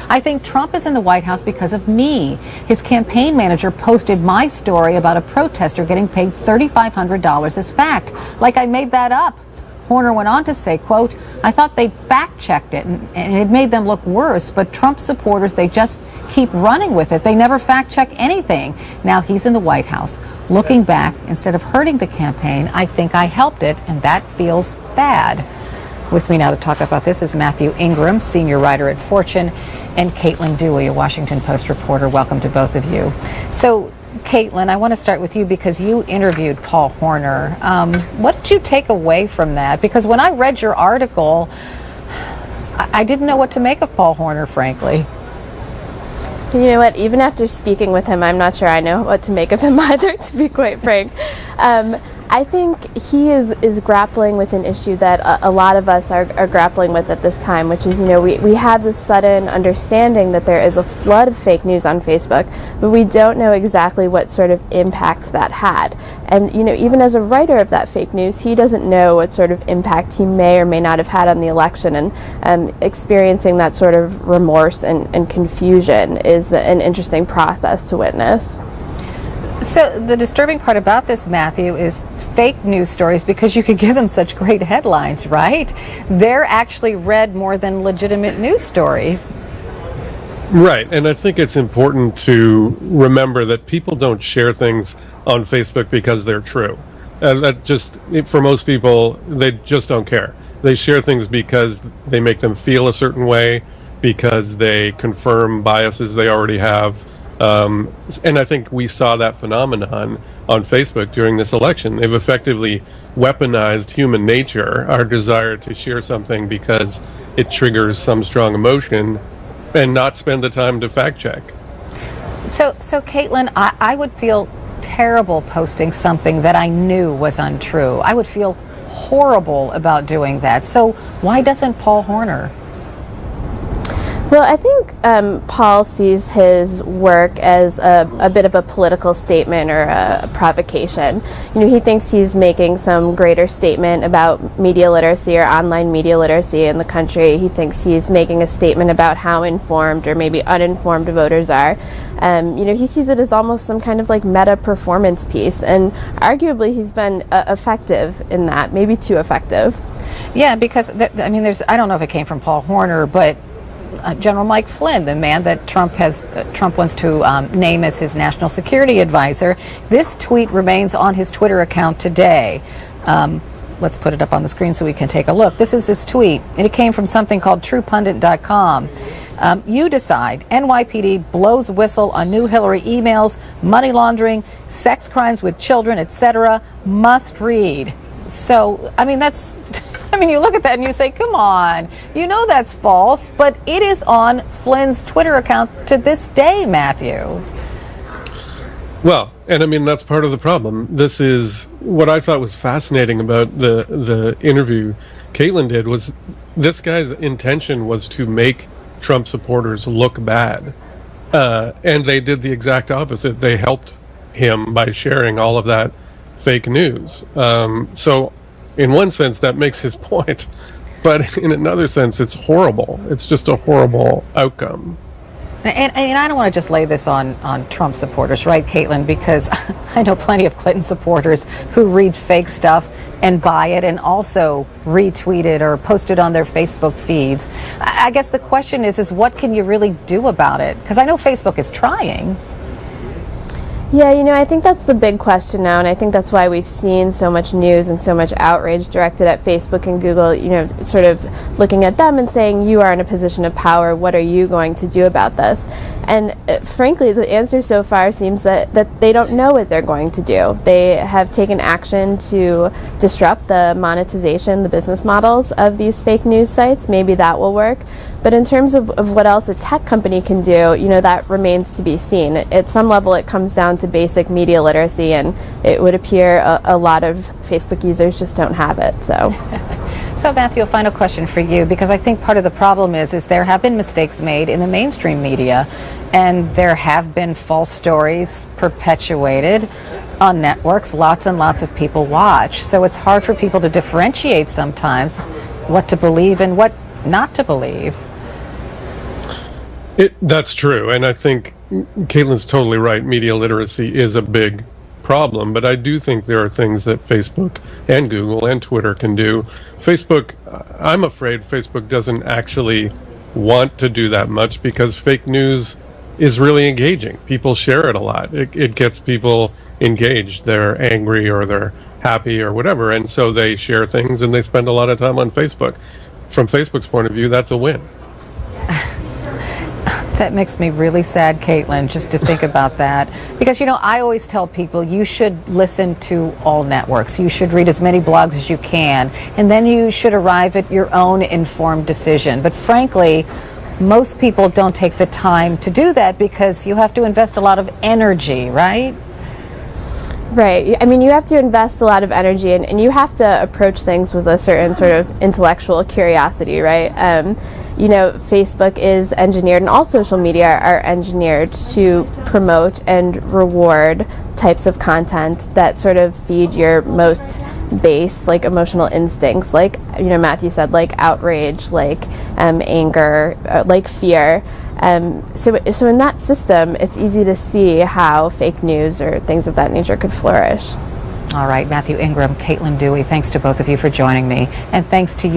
I think Trump is in the White House because of me. His campaign manager posted my story about a protester getting paid $3,500 as fact, like I made that up. Horner went on to say, quote, I thought they'd fact-checked it and it made them look worse, but Trump supporters, they just keep running with it. They never fact-check anything. Now he's in the White House. Looking back, instead of hurting the campaign, I think I helped it, and that feels bad. With me now to talk about this is Matthew Ingram, senior writer at Fortune, and Caitlin Dewey, a Washington Post reporter. Welcome to both of you. So, Caitlin, I want to start with you because you interviewed Paul Horner. What did you take away from that? Because when I read your article, I didn't know what to make of Paul Horner, frankly. You know what, even after speaking with him, I'm not sure I know what to make of him either, to be quite frank. I think he is grappling with an issue that a lot of us are grappling with at this time, which is, we have this sudden understanding that there is a flood of fake news on Facebook, but we don't know exactly what sort of impact that had. And, even as a writer of that fake news, he doesn't know what sort of impact he may or may not have had on the election, and experiencing that sort of remorse and confusion is an interesting process to witness. So the disturbing part about this, Matthew, is fake news stories, because you could give them such great headlines, right? They're actually read more than legitimate news stories. Right, and I think it's important to remember that people don't share things on Facebook because they're true. For most people, they just don't care. They share things because they make them feel a certain way, because they confirm biases they already have. And I think we saw that phenomenon on Facebook during this election. They've effectively weaponized human nature, our desire to share something because it triggers some strong emotion, and not spend the time to fact check. So Caitlin, I would feel terrible posting something that I knew was untrue. I would feel horrible about doing that. So why doesn't Paul Horner? Well, I think Paul sees his work as a bit of a political statement or a provocation. He thinks he's making some greater statement about media literacy or online media literacy in the country. He thinks he's making a statement about how informed or maybe uninformed voters are. He sees it as almost some kind of like meta performance piece, and arguably he's been effective in that, maybe too effective. Yeah, because I don't know if it came from Paul Horner, but General Mike Flynn, the man that Trump wants to name as his national security advisor. This tweet remains on his Twitter account today. Let's put it up on the screen so we can take a look. This is this tweet, and it came from something called TruePundit.com. You decide. NYPD blows whistle on new Hillary emails, money laundering, sex crimes with children, etc. Must read. So, you look at that and you say, come on, that's false, but it is on Flynn's Twitter account to this day, Matthew. Well, and that's part of the problem. This is what I thought was fascinating about the interview Caitlin did, was this guy's intention was to make Trump supporters look bad. And they did the exact opposite. They helped him by sharing all of that fake news. So in one sense, that makes his point, but in another sense, it's horrible. It's just a horrible outcome. And I don't want to just lay this on Trump supporters, right, Caitlin? Because I know plenty of Clinton supporters who read fake stuff and buy it and also retweet it or post it on their Facebook feeds. I guess the question is what can you really do about it? Because I know Facebook is trying. Yeah, I think that's the big question now, and I think that's why we've seen so much news and so much outrage directed at Facebook and Google, sort of looking at them and saying, you are in a position of power, what are you going to do about this? And frankly, the answer so far seems that they don't know what they're going to do. They have taken action to disrupt the monetization, the business models of these fake news sites. Maybe that will work. But in terms of what else a tech company can do, that remains to be seen. At some level, it comes down to basic media literacy, and it would appear a lot of Facebook users just don't have it. So Matthew, a final question for you, because I think part of the problem is there have been mistakes made in the mainstream media, and there have been false stories perpetuated on networks lots and lots of people watch. So it's hard for people to differentiate sometimes what to believe and what not to believe. That's true, and I think Caitlin's totally right. Media literacy is a big problem, but I do think there are things that Facebook and Google and Twitter can do. Facebook, I'm afraid Facebook doesn't actually want to do that much because fake news is really engaging. People share it a lot. It gets people engaged. They're angry or they're happy or whatever, and so they share things and they spend a lot of time on Facebook. From Facebook's point of view, that's a win. That makes me really sad, Caitlin, just to think about that. Because, you know, I always tell people you should listen to all networks. You should read as many blogs as you can, and then you should arrive at your own informed decision. But frankly, most people don't take the time to do that because you have to invest a lot of energy, right? Right. I mean, you have to invest a lot of energy, and you have to approach things with a certain sort of intellectual curiosity, right? You know, Facebook is engineered, and all social media are engineered to promote and reward types of content that sort of feed your most base, like, emotional instincts, like, you know, Matthew said, like outrage, like anger, like fear. So in that system, it's easy to see how fake news or things of that nature could flourish. All right, Matthew Ingram, Caitlin Dewey, thanks to both of you for joining me, and thanks to you.